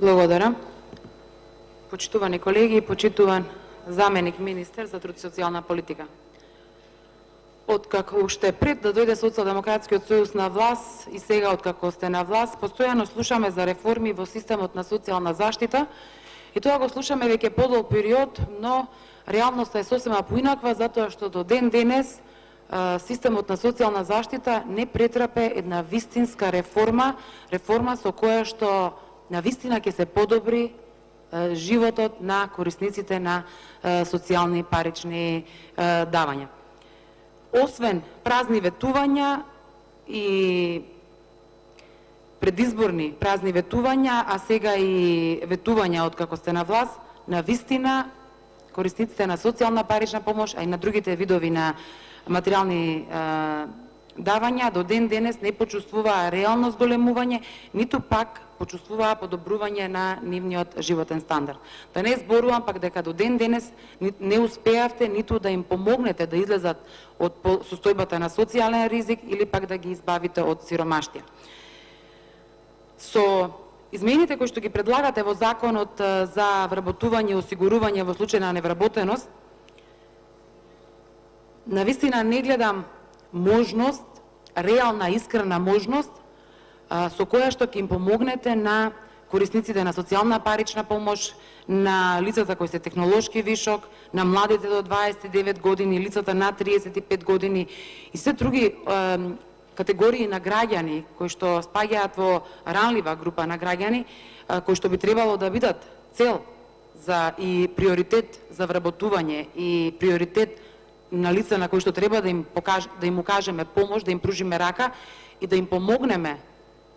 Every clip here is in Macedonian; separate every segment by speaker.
Speaker 1: Благодарам. Почитувани колеги, почитуван заменик министер за труд и социјална политика. Откако уште пред да дојде Социјалдемократскиот сојуз на власт и сега откако сте на власт, постојано слушаме за реформи во системот на социјална заштита и тоа го слушаме веќе подолг период, но реалноста е сосема поинаква затоа што до ден денес системот на социјална заштита не претрпе една вистинска реформа со која што на вистина ќе се подобри животот на корисниците на социјални парични давања. Освен празни ветувања и предизборни празни ветувања, а сега и ветувања откако сте на власт, на вистина корисниците на социјална парична помош, а и на другите видови на материјални давања до ден денес не почувствуваа реално зголемување, ниту пак почувствуваа подобрување на нивниот животен стандард. Да не зборувам пак дека до ден денес не успеавте ниту да им помогнете да излезат од состојбата на социјален ризик или пак да ги избавите од сиромаштија. Со измените кои што ги предлагате во законот за вработување и осигурување во случај на невработеност, навистина не гледам можност, реална, искрена можност, со која што ќе им помогнете на корисниците на социјална парична помош, на лицата кои се технолошки вишок, на младите до 29 години, лицата над 35 години и се други категории на граѓани кои што спаѓаат во ранлива група на граѓани, кои што би требало да бидат цел за и приоритет за вработување и приоритет на лица на кои што треба да им укажеме помош, да им пружиме рака и да им помогнеме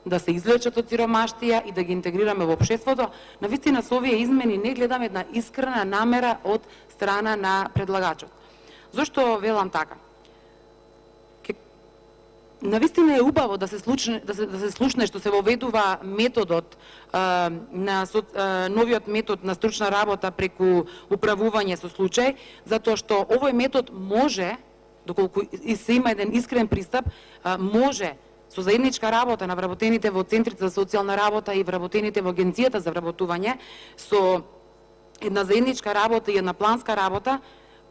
Speaker 1: да се излечат од сиромаштија и да ги интегрираме во општеството. Навистина со овие измени не гледаме една искрена намера од страна на предлагачот. Зошто велам така? Навистина е убаво да се слушне што се воведува методот новиот метод на стручна работа преку управување со случај, затоа што овој метод може, доколку се има еден искрен пристап, може со заедничка работа на вработените во центрите за социјална работа и вработените во агенцијата за вработување, со една заедничка работа и една планска работа,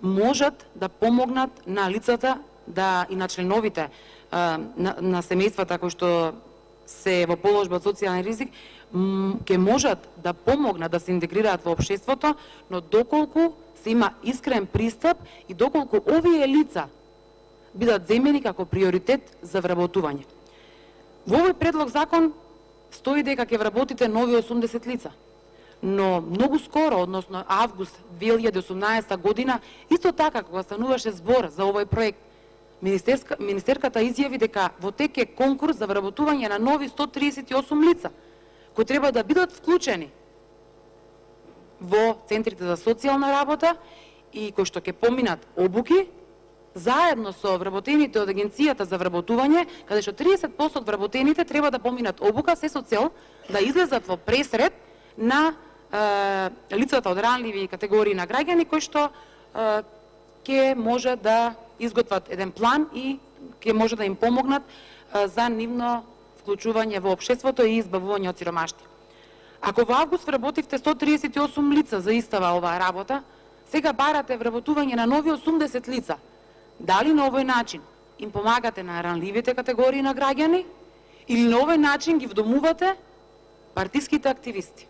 Speaker 1: можат да помогнат на лицата и на членовите на семејствата кои што се во положба од социјален ризик, ќе можат да помогнат да се интегрираат во општеството, но доколку се има искрен пристап и доколку овие лица бидат земени како приоритет за вработување. Во овој предлог закон стои дека ќе вработите нови 80 лица. Но многу скоро, односно август 2018 година, исто така кога стануваше збор за овој проект, министерката изјави дека во тек е конкурс за вработување на нови 138 лица, кои треба да бидат вклучени во центрите за социјална работа и кои што ќе поминат обуки, заедно со вработените од агенцијата за вработување, каде што 30% од вработените треба да поминат обука, се со цел да излезат во пресред на лицата од ранливи категории на граѓани кои што ќе може да изготват еден план и ќе може да им помогнат за нивно вклучување во општеството и избавување од сиромаштија. Ако во август вработивте 138 лица за истава оваа работа, сега барате вработување на нови 80 лица. Дали на овој начин им помагате на ранливите категории на граѓани или на овој начин ги вдомувате партиските активисти?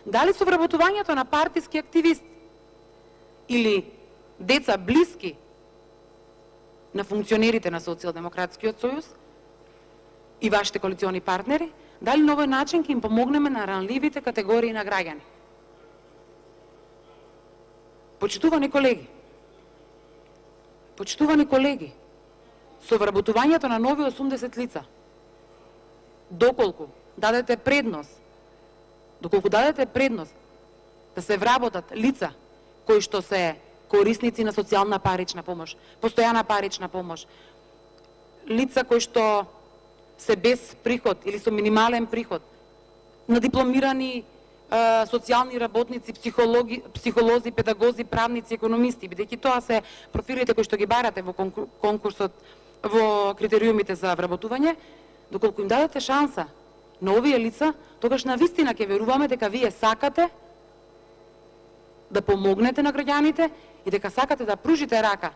Speaker 1: Дали со вработувањето на партиски активисти или деца блиски на функционерите на Социјалдемократскиот сојуз и вашите коалициони партнери, дали на овој начин ќе им помогнеме на ранливите категории на граѓани? Почитувани колеги, со вработувањето на нови 80 лица, доколку дадете предност да се вработат лица кои што се корисници на социјална парична помош, постојана парична помош, лица кои што се без приход или со минимален приход, на дипломирани социјални работници, психолози, педагози, правници, економисти, бидејќи тоа се профилите кои што ги барате во конкурсот, во критериумите за вработување, доколку им дадете шанса на овие лица, тогаш навистина ќе веруваме дека вие сакате да помогнете на граѓаните и дека сакате да пружите рака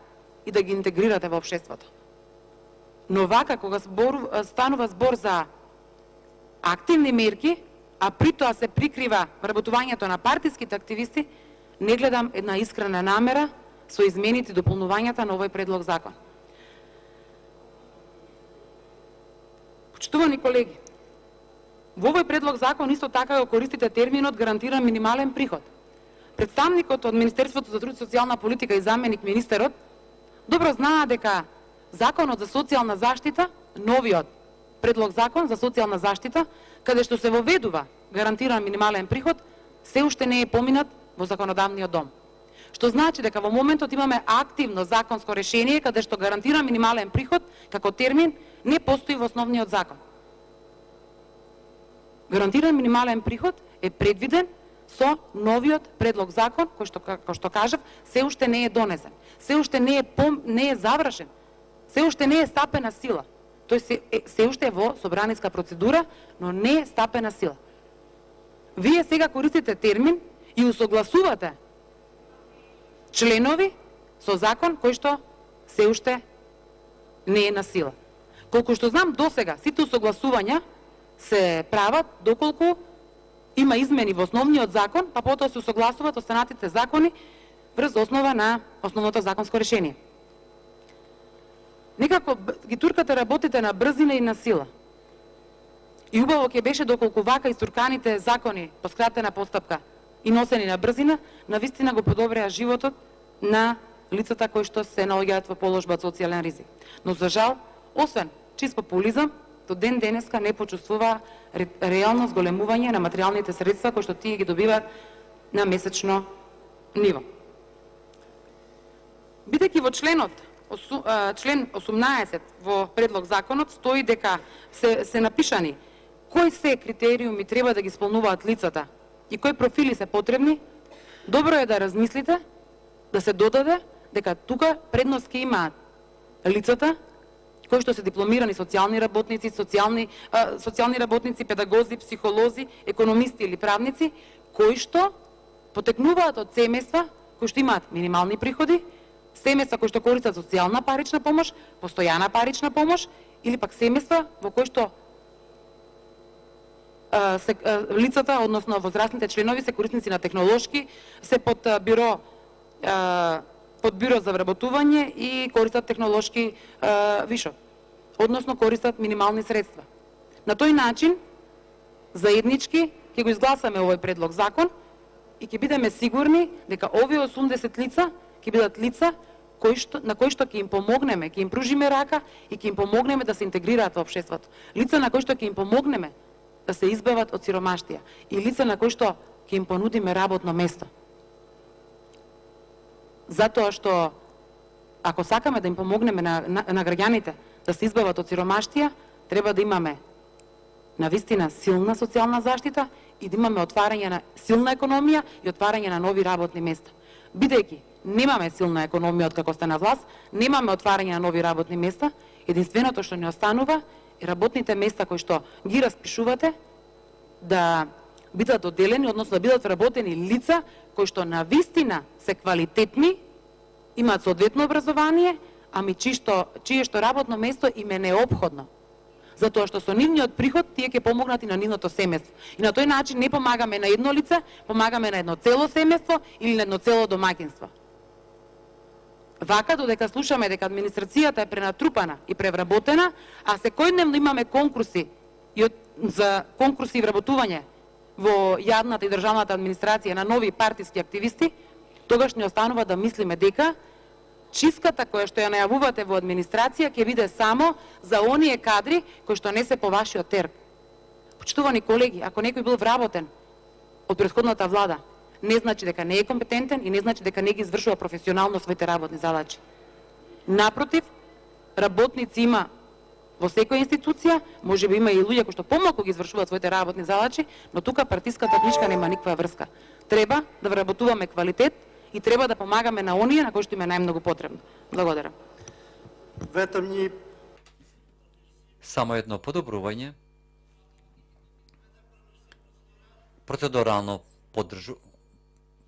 Speaker 1: и да ги интегрирате во општеството. Но вака, кога станува збор за активни мерки, а при тоа се прикрива вработувањето на партиските активисти, не гледам една искрена намера со измените и дополнувањата на овој предлог закон. Почитувани колеги, во овој предлог закон исто така го користите терминот гарантиран минимален приход. Представникот од Министерството за труд и социјална политика и заменик министерот добро знаат дека Законот за социјална заштита, новиот предлог закон за социјална заштита, каде што се воведува гарантиран минимален приход, се уште не е поминат во законодавниот дом. Што значи дека во моментот имаме активно законско решение каде што гарантиран минимален приход како термин не постои во основниот закон. Гарантиран минимален приход е предвиден со новиот предлог закон, кој што, како што кажав, се уште не е донесен, се уште не е завршен, се уште не е стапена сила. Тој се уште е во собраниска процедура, но не е стапена сила. Вие сега користите термин и усогласувате членови со закон кој што се уште не е на сила. Колку што знам досега, сите усогласувања се прават доколку има измени во основниот закон, па потоа се усогласуваат останатите закони врз основа на основното законско решение. Некако ги туркате работите на брзина и на сила. И убаво ќе беше доколку вака истурканите закони по скратена постапка и носени на брзина, навистина го подобреа животот на лицата кои што се наоѓаат во положба од социјален ризик. Но за жал, освен чист популизам, до ден денеска не почувствува реално зголемување на материјалните средства кои што тие ги добиваат на месечно ниво. Бидејќи во член 18 во предлог законот стои дека се напишани кои се критериуми треба да ги исполнуваат лицата и кои профили се потребни, добро е да размислите да се додаде дека тука предност ќе имаат лицата кои што се дипломирани социјални работници, социјални работници, педагози, психолози, економисти или правници, кои што потекнуваат од семејства кои што имаат минимални приходи, семејства кои што користат социјална парична помош, постојана парична помош или пак семејства во кои што лицата, односно возрастните членови се корисници на технолошки, се под бюро за вработување и користат технолошки вишок, односно користат минимални средства. На тој начин, заеднички, ќе го изгласаме овој предлог закон и ќе бидеме сигурни дека овие 80 лица ќе бидат лица на кои што ќе им помогнеме, ќе им пружиме рака и ќе им помогнеме да се интегрираат во општеството. Лица на кои што ќе им помогнеме да се избават од сиромаштија и лица на кои што ќе им понудиме работно место. Затоа што ако сакаме да им помогнеме на граѓаните да се избават од сиромаштија, треба да имаме навистина силна социјална заштита и да имаме отварање на силна економија и отварање на нови работни места. Бидејќи немаме силна економија од како сте на власт, немаме отварање на нови работни места, единственото што не останува е работните места кои што ги распишувате да бидат доделени, односно да бидат вработени лица кои што навистина се квалитетни, имаат соодветно образование, ами чие што работно место им е неопходно. Затоа што со нивниот приход тие ќе помогнат и на нивното семејство. И на тој начин не помагаме на едно лице, помагаме на едно цело семејство или на едно цело домаќинство. Вака, додека слушаме дека администрацијата е пренатрупана и превработена, а секојдневно имаме конкурси за конкурси и вработување во јавната и државната администрација на нови партиски активисти, тогаш не останува да мислиме дека чистката која што ја најавувате во администрација ќе биде само за оние кадри кои што не се по вашиот терк. Почитувани колеги, ако некој бил вработен од претходната влада, не значи дека не е компетентен и не значи дека не ги извршува професионално своите работни задачи. Напротив, работници има во секоја институција, можеби има и луѓе кои што помалку ги извршуваат своите работни задачи, но тука партиската книжка нема никаква врска. Треба да вработуваме квалитет и треба да помагаме на оние на кои што им е најмногу потребно. Благодарам.
Speaker 2: Ветам ни
Speaker 3: Само едно подобрување.
Speaker 2: процедурално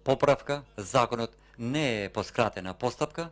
Speaker 2: поправка, законот не е по скратена постапка,